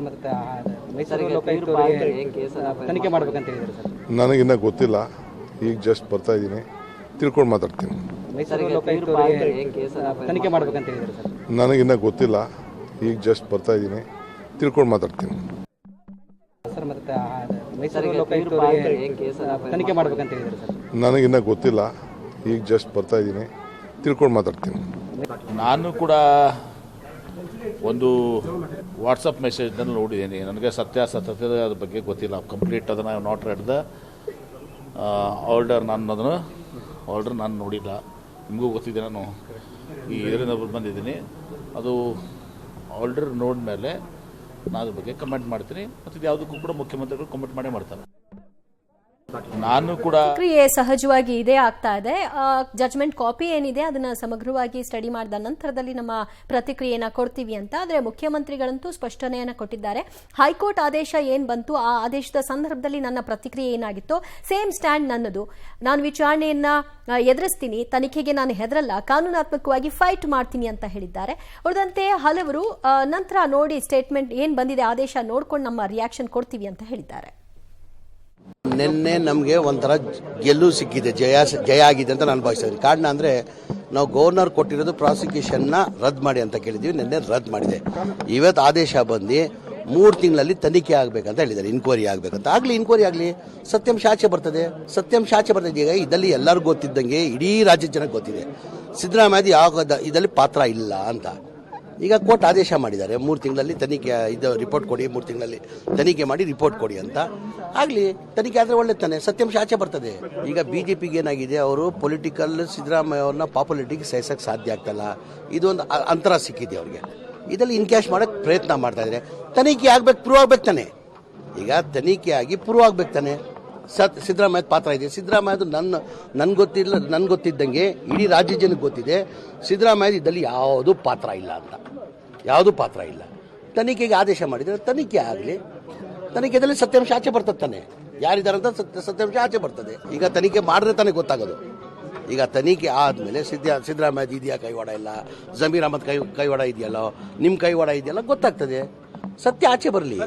ಮತ್ತೆ ಮೈಸೂರು ಲೋಕಾಯುಕ್ತರಿಗೆ ತನಿಖೆ ಮಾಡಬೇಕಂತ ಹೇಳಿದ್ದಾರೆ ಸರ್. ನನಗಿನ್ನ ಗೊತ್ತಿಲ್ಲ, ಈಗ ಜಸ್ಟ್ ಬರ್ತಾ ಇದ್ದೀನಿ, ತಿಳ್ಕೊಂಡು ಮಾತಾಡ್ತೀನಿ. ಮೈಸೂರು ಲೋಕಾಯುಕ್ತರಿಗೆ ತನಿಖೆ ಮಾಡಬೇಕಂತ ಹೇಳಿದ್ದಾರೆ ಸರ್. ನನಗಿನ್ನ ಗೊತ್ತಿಲ್ಲ, ಈಗ ಜಸ್ಟ್ ಬರ್ತಾ ಇದ್ದೀನಿ, ತಿಳ್ಕೊಂಡು ಮಾತಾಡ್ತೀನಿ. ಸರ್ ಮತ್ತೆ ಮೈಸೂರು ಲೋಕಾಯುಕ್ತರಿಗೆ ತನಿಖೆ ಮಾಡಬೇಕಂತ ಹೇಳಿದ್ದಾರೆ ಸರ್. ನನಗಿನ್ನ ಗೊತ್ತಿಲ್ಲ, ಈಗ ಜಸ್ಟ್ ಬರ್ತಾ ಇದ್ದೀನಿ, ತಿಳ್ಕೊಂಡು ಮಾತಾಡ್ತೀನಿ. ನಾನು ಕೂಡ ಒಂದು ವಾಟ್ಸಪ್ ಮೆಸೇಜ್ನಲ್ಲಿ ನೋಡಿದ್ದೀನಿ. ನನಗೆ ಸತ್ಯದ ಬಗ್ಗೆ ಗೊತ್ತಿಲ್ಲ ಕಂಪ್ಲೀಟ್. ಅದನ್ನು I have not red the order. Order ನಾನು ನೋಡಿಲ್ಲ. ನಿಮಗೂ ಗೊತ್ತಿದೆ, ನಾನು ಈ ಇದರಿಂದ ಬಂದಿದ್ದೀನಿ. ಅದು ಆರ್ಡರ್ ನೋಡಿದ್ಮೇಲೆ ನಾನು ಅದ್ರ ಬಗ್ಗೆ ಕಮೆಂಟ್ ಮಾಡ್ತೀನಿ. ಮತ್ತು ಇದು ಯಾವುದಕ್ಕೂ ಕೂಡ ಮುಖ್ಯಮಂತ್ರಿಗಳು ಕಮೆಂಟ್ ಮಾಡೇ ಮಾಡ್ತಾರೆ. ನಾನು ಕೂಡ ಪ್ರಕ್ರಿಯೆ ಸಹಜವಾಗಿ ಇದೇ ಆಗ್ತಾ ಇದೆ. ಜಜ್ಮೆಂಟ್ ಕಾಪಿ ಏನಿದೆ ಅದನ್ನ ಸಮಗ್ರವಾಗಿ ಸ್ಟಡಿ ಮಾಡಿದ ನಂತರದಲ್ಲಿ ನಮ್ಮ ಪ್ರತಿಕ್ರಿಯೆನ ಕೊಡ್ತೀವಿ ಅಂತ. ಆದರೆ ಮುಖ್ಯಮಂತ್ರಿಗಳಂತೂ ಸ್ಪಷ್ಟನೆಯನ್ನ ಕೊಟ್ಟಿದ್ದಾರೆ. ಹೈಕೋರ್ಟ್ ಆದೇಶ ಏನ್ ಬಂತು, ಆ ಆದೇಶದ ಸಂದರ್ಭದಲ್ಲಿ ನನ್ನ ಪ್ರತಿಕ್ರಿಯೆ ಏನಾಗಿತ್ತು, ಸೇಮ್ ಸ್ಟ್ಯಾಂಡ್ ನನ್ನದು. ನಾನು ವಿಚಾರಣೆಯನ್ನ ಎದುರಿಸ್ತೀನಿ, ತನಿಖೆಗೆ ನಾನು ಹೆದರಲ್ಲ, ಕಾನೂನಾತ್ಮಕವಾಗಿ ಫೈಟ್ ಮಾಡ್ತೀನಿ ಅಂತ ಹೇಳಿದ್ದಾರೆ. ಉಳಿದಂತೆ ಹಲವರು ನಂತರ ನೋಡಿ ಸ್ಟೇಟ್ಮೆಂಟ್ ಏನ್ ಬಂದಿದೆ, ಆದೇಶ ನೋಡ್ಕೊಂಡು ನಮ್ಮ ರಿಯಾಕ್ಷನ್ ಕೊಡ್ತೀವಿ ಅಂತ ಹೇಳಿದ್ದಾರೆ. ನಿನ್ನೆ ನಮಗೆ ಒಂಥರ ಗೆಲ್ಲು ಸಿಕ್ಕಿದೆ, ಜಯ ಆಗಿದೆ ಅಂತ ನಾನು ಭಾವಿಸ್ತೀನಿ. ಕಾರಣ ಅಂದರೆ ನಾವು ಗವರ್ನರ್ ಕೊಟ್ಟಿರೋದು ಪ್ರಾಸಿಕ್ಯೂಷನ್ನ ರದ್ದು ಮಾಡಿ ಅಂತ ಕೇಳಿದ್ದೀವಿ, ನಿನ್ನೆ ರದ್ದು ಮಾಡಿದೆ. ಇವತ್ತು ಆದೇಶ ಬಂದು 3 ತಿಂಗಳಲ್ಲಿ ತನಿಖೆ ಆಗಬೇಕಂತ ಹೇಳಿದ್ದಾರೆ, ಇನ್ಕ್ವೈರಿ ಆಗಬೇಕಂತ. ಆಗಲಿ, ಇನ್ಕ್ವೈರಿ ಆಗಲಿ, ಸತ್ಯಾಂಶ ಆಚೆ ಬರ್ತದೆ. ಈಗ ಇದರಲ್ಲಿ ಎಲ್ಲರಿಗೂ ಗೊತ್ತಿದ್ದಂಗೆ ಇಡೀ ರಾಜ್ಯದ ಜನಕ್ಕೆ ಗೊತ್ತಿದೆ ಸಿದ್ದರಾಮಯ್ಯ ಯಾವ ಇದರಲ್ಲಿ ಪಾತ್ರ ಇಲ್ಲ ಅಂತ. ಈಗ ಕೋರ್ಟ್ ಆದೇಶ ಮಾಡಿದ್ದಾರೆ, 3 ತಿಂಗಳಲ್ಲಿ ತನಿಖೆ ಇದು ರಿಪೋರ್ಟ್ ಕೊಡಿ, 3 ತಿಂಗಳಲ್ಲಿ ತನಿಖೆ ಮಾಡಿ ರಿಪೋರ್ಟ್ ಕೊಡಿ ಅಂತ. ಆಗಲಿ, ತನಿಖೆ ಆದರೆ ಒಳ್ಳೆ ತಾನೆ, ಸತ್ಯಾಂಶ ಆಚೆ ಬರ್ತದೆ. ಈಗ ಬಿಜೆಪಿಗೆ ಏನಾಗಿದೆ, ಅವರು ಪೊಲಿಟಿಕಲ್ ಸಿದ್ದರಾಮಯ್ಯ ಅವ್ರನ್ನ ಪಾಪ್ಯುಲಾರಿಟಿಗೆ ಸಹಿಸಕ್ಕೆ ಸಾಧ್ಯ ಆಗ್ತಲ್ಲ. ಇದೊಂದು ಅಂತರ ಸಿಕ್ಕಿದೆ ಅವ್ರಿಗೆ. ಇದರಲ್ಲಿ ಇನ್ಕ್ಯಾಶ್ ಮಾಡೋಕ್ಕೆ ಪ್ರಯತ್ನ ಮಾಡ್ತಾ ಇದ್ದಾರೆ. ತನಿಖೆ ಆಗ್ಬೇಕು, ಪ್ರೂವ್ ಆಗ್ಬೇಕು ತಾನೆ. ಈಗ ತನಿಖೆ ಆಗಿ ಪ್ರೂವ್ ಆಗ್ಬೇಕು ತಾನೆ. ಸಿದ್ದರಾಮಯ್ಯ ಪಾತ್ರ ಇದೆ. ಸಿದ್ದರಾಮಯ್ಯದು ನನ್ಗೆ ಗೊತ್ತಿದ್ದಂಗೆ ಇಡೀ ರಾಜ್ಯ ಜನಕ್ಕೆ ಗೊತ್ತಿದೆ ಸಿದ್ದರಾಮಯ್ಯ ಇದರಲ್ಲಿ ಯಾವುದೂ ಪಾತ್ರ ಇಲ್ಲ ಅಂತ. ಯಾವುದೂ ಪಾತ್ರ ಇಲ್ಲ. ತನಿಖೆಗೆ ಆದೇಶ ಮಾಡಿದರೆ ತನಿಖೆ ಆಗಲಿ, ತನಿಖೆದಲ್ಲಿ ಸತ್ಯಾಂಶ ಆಚೆ ಬರ್ತದೆ ತಾನೆ. ಯಾರಿದ್ದಾರಂತ ಸತ್ಯಾಂಶ ಆಚೆ ಬರ್ತದೆ. ಈಗ ತನಿಖೆ ಮಾಡಿದ್ರೆ ತಾನೇ ಗೊತ್ತಾಗೋದು. ಈಗ ತನಿಖೆ ಆದಮೇಲೆ ಸಿದ್ದರಾಮಯ್ಯ ಇದೆಯಾ ಕೈವಾಡ ಇಲ್ಲ, ಜಮೀರ್ ಅಹಮದ್ ಕೈವಾಡ ಇದೆಯಲ್ಲ, ನಿಮ್ಮ ಕೈವಾಡ ಇದೆಯಲ್ಲ, ಗೊತ್ತಾಗ್ತದೆ. ಸತ್ಯ ಆಚೆ ಬರಲಿ.